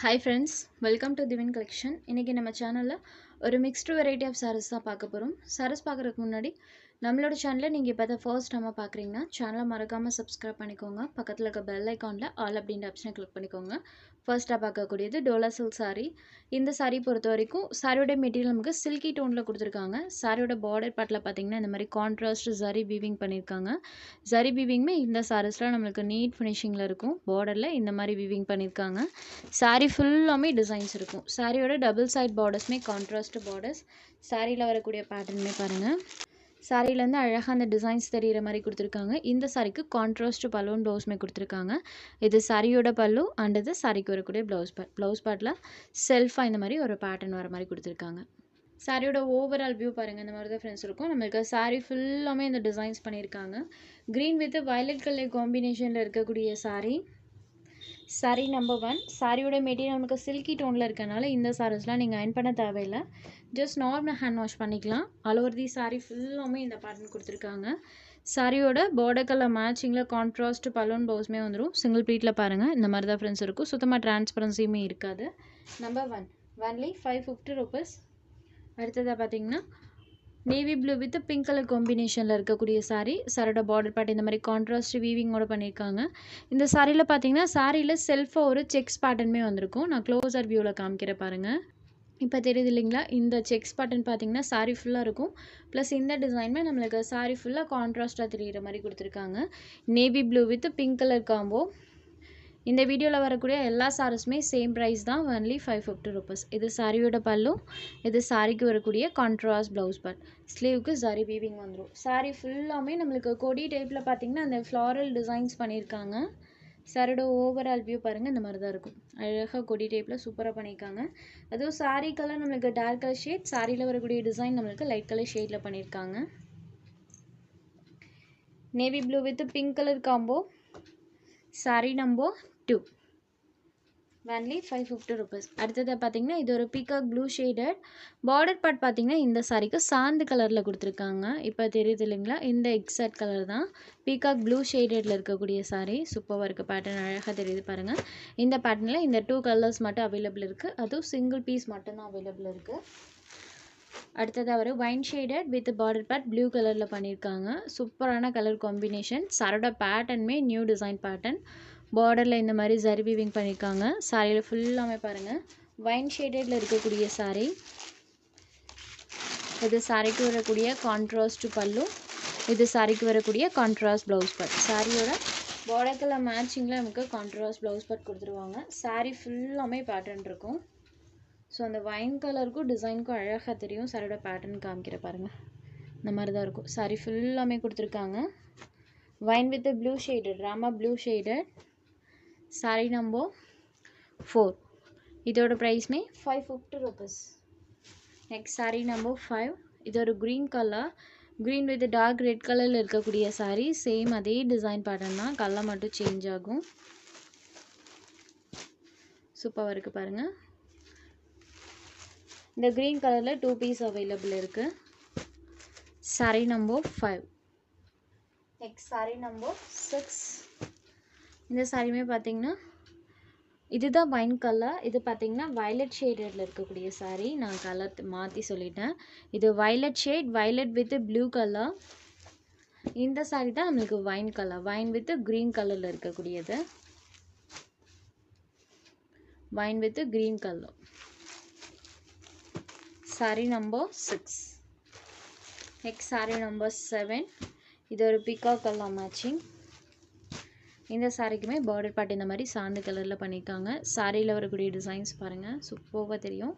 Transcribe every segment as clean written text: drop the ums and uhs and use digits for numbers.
Hi friends, welcome to Divine Collection. இன்னைக்கு நம்ம சேனல்ல ஒரு mixed variety of sarees தான் பார்க்க போறோம். sarees பார்க்கறதுக்கு முன்னாடி நம்மளோட சேனலை நீங்க இப்பதான் first time பார்க்கறீங்கன்னா சேனலை மறக்காம subscribe பண்ணிக்கோங்க. பக்கத்துல இருக்க bell iconல all அப்படிங்கற ஆப்ஷனை கிளிக் பண்ணிக்கோங்க. first பார்க்கக்கூடியது டோலா சில்க் saree. இந்த saree பொறுத்த வரைக்கும் சாரியோட மெட்டீரியல் நமக்கு silky toneல கொடுத்திருக்காங்க. சாரியோட border partல பாத்தீங்கன்னா இந்த மாதிரி contrast zari weaving பண்ணிருக்காங்க. zari weaving இந்த sareesல நமக்கு neat finishingல இருக்கும். borderல இந்த மாதிரி weaving பண்ணிருக்காங்க. saree ஃபுல்லாமே டிசைன்ஸ் இருக்கும். சாரியோட டபுள் சைட் பார்டர்ஸ்மே கான்ட்ராஸ்ட் பார்டர்ஸ். சாரியில் வரக்கூடிய பேட்டர்னுமே பாருங்கள். சாரியிலேருந்து அழகாக அந்த டிசைன்ஸ் தெரிகிற மாதிரி கொடுத்துருக்காங்க. இந்த சாரிக்கு கான்ட்ராஸ்ட் பல்லுவும் ப்ளவுஸுமே கொடுத்துருக்காங்க. இது சாரியோட பல்லு அண்ட் இது சாரிக்கு வரக்கூடிய ப்ளவுஸ் பார்ட்டில் செல்ஃபாக இந்த மாதிரி ஒரு பேட்டர்ன் வர மாதிரி கொடுத்துருக்காங்க. சாரியோட ஓவரால் வியூ பாருங்கள். இந்த மாதிரி தான் ஃப்ரெண்ட்ஸ் இருக்கும். நம்மளுக்கு சாரி ஃபுல்லாமே இந்த டிசைன்ஸ் பண்ணியிருக்காங்க. க்ரீன் வித் வயலட் கலர் காம்பினேஷனில் இருக்கக்கூடிய சாரி. Sorry number 1. சாரியோட மெட்டீரியல் நமக்கு சில்கி டோனில் இருக்கனால இந்த சாரீஸ்லாம் நீங்கள் அயன் பண்ண தேவையில்லை. ஜஸ்ட் நார்மல் ஹேண்ட் வாஷ் பண்ணிக்கலாம். ஆல் ஓவர் தி சாரி ஃபுல்லாமே இந்த பேட்டர்ன் கொடுத்துருக்காங்க. சாரியோட பார்டர் கலர் மேட்சிங்கில் கான்ட்ராஸ்ட் பலூன் ப்ளவுஸுமே வந்துடும். சிங்கிள் ப்ளீட்டில் பாருங்கள். இந்த மாதிரி தான் ஃப்ரெண்ட்ஸ் இருக்கும். சுத்தமாக டிரான்ஸ்பரன்சியுமே இருக்காது. Number 1 only 550 rupees. அடுத்ததாக பார்த்தீங்கன்னா navy blue with pink colour காம்பினேஷனில் இருக்கக்கூடிய சாரீ. சாரியோட பார்டர் பார்ட் இந்த மாதிரி கான்ட்ராஸ்ட் வீவிங்கோட பண்ணியிருக்காங்க. இந்த சாரியில் பார்த்தீங்கன்னா சாரியில் செல்ஃபாக ஒரு செக்ஸ் பேட்டர்னுமே வந்திருக்கும். நான் க்ளோஸர் வியூவில் காமிக்கிறேன் பாருங்கள். இப்போ தெரியுது இல்லைங்களா? இந்த செக்ஸ் பேட்டர்ன் பார்த்தீங்கன்னா சாரி ஃபுல்லாக இருக்கும். ப்ளஸ் இந்த டிசைனுமே நம்மளுக்கு சாரி ஃபுல்லாக கான்ட்ராஸ்ட்டாக தெரிகிற மாதிரி கொடுத்துருக்காங்க. Navy blue with pink colour combo. இந்த வீடியோவில் வரக்கூடிய எல்லா சாரீஸுமே சேம் ப்ரைஸ் தான். Only 550 rupees. இது சாரியோட பல்லு. இது சாரிக்கு வரக்கூடிய கான்ட்ராஸ்ட் ப்ளவுஸ் பார்ட். ஸ்லீவுக்கு சாரி வீவிங் வந்துடும். சாரி ஃபுல்லாமே நம்மளுக்கு கொடி டைப்பில் பார்த்தீங்கன்னா அந்த ஃப்ளாரல் டிசைன்ஸ் பண்ணியிருக்காங்க. சாரியோட ஓவரால் வியூ பாருங்கள். இந்த மாதிரி தான் இருக்கும். அழகாக கொடி டைப்பில் சூப்பராக பண்ணியிருக்காங்க. அதுவும் சாரி கலர் நம்மளுக்கு டார்க் கலர் ஷேட். சாரியில் வரக்கூடிய டிசைன் நம்மளுக்கு லைட் கலர் ஷேடில் பண்ணியிருக்காங்க. Navy blue with pink colour combo. Sorry number 2. Only 550 rupees. அடுத்தது பார்த்தீங்கன்னா இது ஒரு peacock blue shaded. Border part பார்த்தீங்கன்னா இந்த சாரிக்கு சாந்து கலரில் கொடுத்துருக்காங்க. இப்போ தெரியுது இல்லைங்களா? இந்த எக்ஸாக்ட் கலர் தான் பீகாக் ப்ளூ ஷேடடில் இருக்கக்கூடிய சாரி. சூப்பராக இருக்குது. பேட்டர்ன் அழகாக தெரியுது பாருங்கள். இந்த பேட்டர்னில் இந்த 2 கலர்ஸ் மட்டும் அவைலபிள் இருக்குது. அதுவும் சிங்கிள் பீஸ் மட்டும்தான் அவைலபிள் இருக்குது. அடுத்ததாக ஒரு wine shaded with border part blue கலரில் பண்ணியிருக்காங்க. சூப்பரான கலர் காம்பினேஷன். சாரோட பேட்டர்னுமே நியூ டிசைன் பேட்டர்ன். பார்டரில் இந்த மாதிரி ஜரி வீவிங் பண்ணியிருக்காங்க. சாரியில் ஃபுல்லாமே பாருங்கள். வைன் ஷேடடில் இருக்கக்கூடிய சாரி. இது சாரிக்கு வரக்கூடிய கான்ட்ராஸ்ட் பல்லு. இது சாரிக்கு வரக்கூடிய கான்ட்ராஸ்ட் ப்ளவுஸ் பார்ட். சாரியோட பார்டர் கலர் மேட்சிங்கில் நமக்கு கான்ட்ராஸ்ட் ப்ளவுஸ் பார்ட் கொடுத்துருவாங்க. சாரி ஃபுல்லாமே பேட்டர்ன் இருக்கும். ஸோ அந்த வைன் கலருக்கும் டிசைனுக்கும் அழகாக தெரியும். சாரியோட பேட்டர்ன் காமிக்கிற பாருங்கள். இந்த மாதிரி தான் இருக்கும். சாரி ஃபுல்லாமே கொடுத்துருக்காங்க. Wine with blue shaded, Rama blue shaded. Sari number 4. இதோட ப்ரைஸ்மே 550 rupees. Next sari number 5. இது ஒரு green colour. Green with dark red கலரில் இருக்கக்கூடிய சாரி. சேம் அதே டிசைன் பேட்டர்ன் தான். கலர் மட்டும் சேஞ்ச் ஆகும். சூப்பராக இருக்குது பாருங்கள். இந்த க்ரீன் கலரில் 2 பீஸ் அவைலபிள் இருக்குது. Sari number 5. Next sari number 6. இந்த சாரியுமே பார்த்தீங்கன்னா இதுதான் வைன் கலர். இது பார்த்தீங்கன்னா வயலட் ஷேடில் இருக்கக்கூடிய சாரி. நான் கலர் மாற்றி சொல்லிட்டேன். இது violet shade, violet with blue colour. இந்த சாரி தான் நம்மளுக்கு wine colour. Wine with green கலரில் இருக்கக்கூடியது. Wine with green colour. Sari number 6. Next sari number 7. இது ஒரு பீகாக் கலர் மேட்சிங். இந்த சாரிக்குமே பார்டர் பார்ட் இந்த மாதிரி சாந்து கலரில் பண்ணியிருக்காங்க. சாரியில் வரக்கூடிய டிசைன்ஸ் பாருங்கள். சூப்பராக தெரியும்.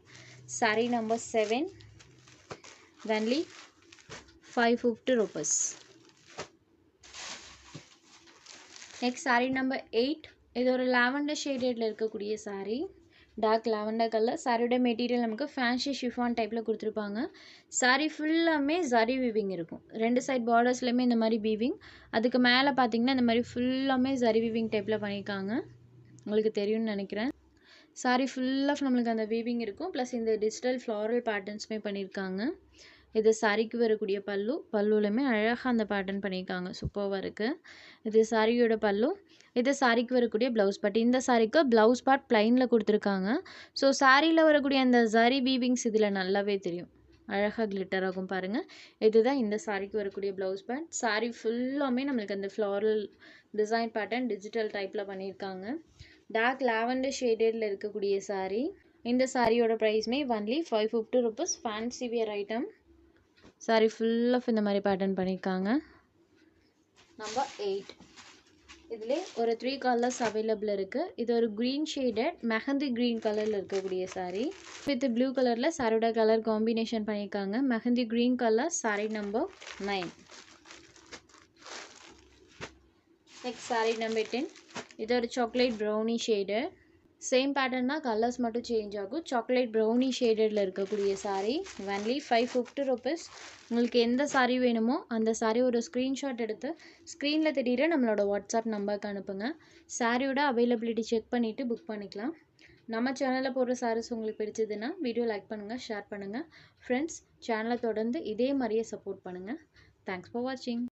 Sari number 7. Only 550 rupees. Next sari number 8. இது ஒரு லாவெண்டர் ஷேடடில் இருக்கக்கூடிய சாரி. Dark lavender colour. சாரியோட மெட்டீரியல் நமக்கு ஃபேன்சி ஷிஃபான் டைப்பில் கொடுத்துருப்பாங்க. சாரி ஃபுல்லாமே ஜரி வீவிங் இருக்கும். 2 சைட் பார்டர்ஸ்லையுமே இந்த மாதிரி வீவிங். அதுக்கு மேலே பார்த்தீங்கன்னா இந்த மாதிரி ஃபுல்லாமே ஜரி வீவிங் டைப்பில் பண்ணியிருக்காங்க. உங்களுக்கு தெரியும்னு நினைக்கிறேன். சாரி ஃபுல்லாக நம்மளுக்கு அந்த வீவிங் இருக்கும். ப்ளஸ் இந்த டிஜிட்டல் ஃப்ளாரல் பேட்டர்ன்ஸுமே பண்ணியிருக்காங்க. இது சாரிக்கு வரக்கூடிய பல்லு. பல்லுலையுமே அழகாக அந்த பேட்டர்ன் பண்ணியிருக்காங்க. சூப்பராக இருக்குது. இது சாரியோட பல்லு. இது சாரிக்கு வரக்கூடிய ப்ளவுஸ் பார்ட். இந்த சாரிக்கு ப்ளவுஸ் பார்ட் ப்ளைனில் கொடுத்துருக்காங்க. ஸோ சாரியில் வரக்கூடிய அந்த ஜரி வீவிங்ஸ் இதில் நல்லாவே தெரியும். அழகாக கிளிட்டர் ஆகும் பாருங்கள். இதுதான் இந்த சாரிக்கு வரக்கூடிய ப்ளவுஸ் பார்ட். சாரி ஃபுல்லாமே நம்மளுக்கு அந்த ஃப்ளாரல் டிசைன் பேட்டர்ன் டிஜிட்டல் டைப்பில் பண்ணியிருக்காங்க. டார்க் லாவெண்டர் ஷேடடில் இருக்கக்கூடிய சாரி. இந்த சாரியோட ப்ரைஸ்மே only 550 rupees. Fancy wear item. Sari full of இந்த மாதிரி பேட்டர்ன் பண்ணியிருக்காங்க. நம்பர் 8. இதிலே ஒரு 3 கலர்ஸ் அவைலபிள் இருக்குது. இது ஒரு க்ரீன் ஷேடட் மெஹந்தி க்ரீன் கலரில் இருக்கக்கூடிய சாரி வித் ப்ளூ கலரில் சாரியோட கலர் காம்பினேஷன் பண்ணியிருக்காங்க. Mehndi green colour sari number 9. Next sari number 10. இது ஒரு chocolate brownie shade. Same pattern தான், கலர்ஸ் மட்டும் சேஞ்ச் ஆகும். சாக்லேட் ப்ரௌனி ஷேடடில் இருக்கக்கூடிய சாரி ஒன்லி 550 rupees. உங்களுக்கு எந்த சாரி வேணுமோ அந்த சாரி ஒரு ஸ்க்ரீன்ஷாட் எடுத்து ஸ்க்ரீனில் தெரியிற நம்மளோட வாட்ஸ்அப் நம்பருக்கு அனுப்புங்க. சாரியோட அவைலபிலிட்டி செக் பண்ணிவிட்டு புக் பண்ணிக்கலாம். நம்ம சேனலில் போடுற சாரீஸ் உங்களுக்கு பிடிச்சதுன்னா வீடியோ லைக் பண்ணுங்கள், ஷேர் பண்ணுங்கள். ஃப்ரெண்ட்ஸ், சேனலை தொடர்ந்து இதே மாதிரியே சப்போர்ட் பண்ணுங்கள். தேங்க்ஸ் ஃபார் வாட்சிங்.